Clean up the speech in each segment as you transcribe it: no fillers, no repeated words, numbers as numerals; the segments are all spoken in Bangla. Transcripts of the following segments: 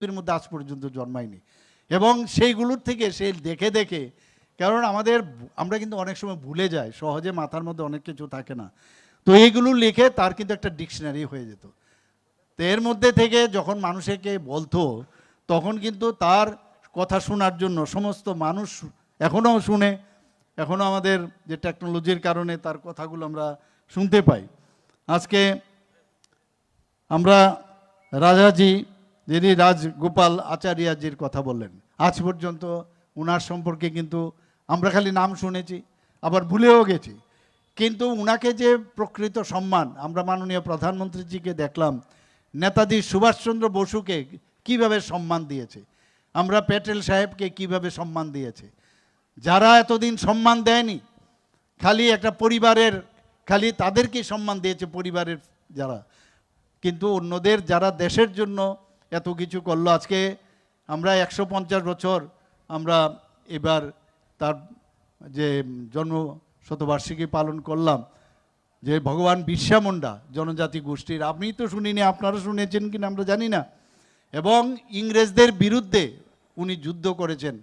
এর মধ্যে আজ পর্যন্ত জন্মায়নি। এবং সেইগুলোর থেকে সে দেখে দেখে, কারণ আমরা কিন্তু অনেক সময় ভুলে যাই, সহজে মাথার মধ্যে অনেক কিছু থাকে না, তো এইগুলো লিখে তার কিন্তু একটা ডিকশনারি হয়ে যেত। তো এর মধ্যে থেকে যখন মানুষকে বলতো, তখন কিন্তু তার কথা শোনার জন্য সমস্ত মানুষ এখনও শুনে, এখনও আমাদের যে টেকনোলজির কারণে তার কথাগুলো আমরা শুনতে পাই। আজকে আমরা রাজাজি, যিনি রাজগোপাল আচার্যজির কথা বললেন, আজ পর্যন্ত ওনার সম্পর্কে কিন্তু আমরা খালি নাম শুনেছি, আবার ভুলেও গেছি। কিন্তু ওনাকে যে প্রকৃত সম্মান, আমরা মাননীয় প্রধানমন্ত্রীজিকে দেখলাম নেতাজি সুভাষচন্দ্র বসুকে কিভাবে সম্মান দিয়েছে, আমরা প্যাটেল সাহেবকে কিভাবে সম্মান দিয়েছে। যারা এতদিন সম্মান দেয়নি, খালি একটা পরিবারের, খালি তাদেরকে সম্মান দিয়েছে পরিবারের যারা, কিন্তু অন্যদের যারা দেশের জন্য এত কিছু করলো। আজকে আমরা 150 বছর আমরা এবার তার যে জন্ম শতবার্ষিকী পালন করলাম, যে ভগবান বিরসা মুন্ডা জনজাতি গোষ্ঠীর, আপনি তো শুনিনি, আপনারা শুনেছেন কিনা আমরা জানি না, এবং ইংরেজদের বিরুদ্ধে উনি যুদ্ধ করেছেন,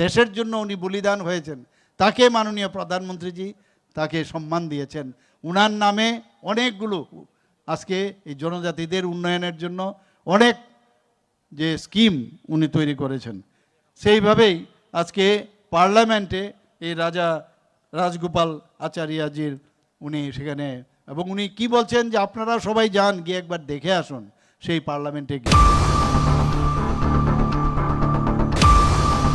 দেশের জন্য উনি বলিদান হয়েছেন, তাকে মাননীয় প্রধানমন্ত্রীজি তাকে সম্মান দিয়েছেন। উনার নামে অনেকগুলো আজকে এই জনজাতিদের উন্নয়নের জন্য অনেক যে স্কিম উনি তৈরি করেছেন। সেইভাবেই আজকে পার্লামেন্টে এই রাজগোপাল আচার্যজির উনি সেখানে, এবং উনি কি বলছেন যে আপনারা সবাই যান, গিয়ে একবার দেখে আসুন সেই পার্লামেন্টে গিয়ে।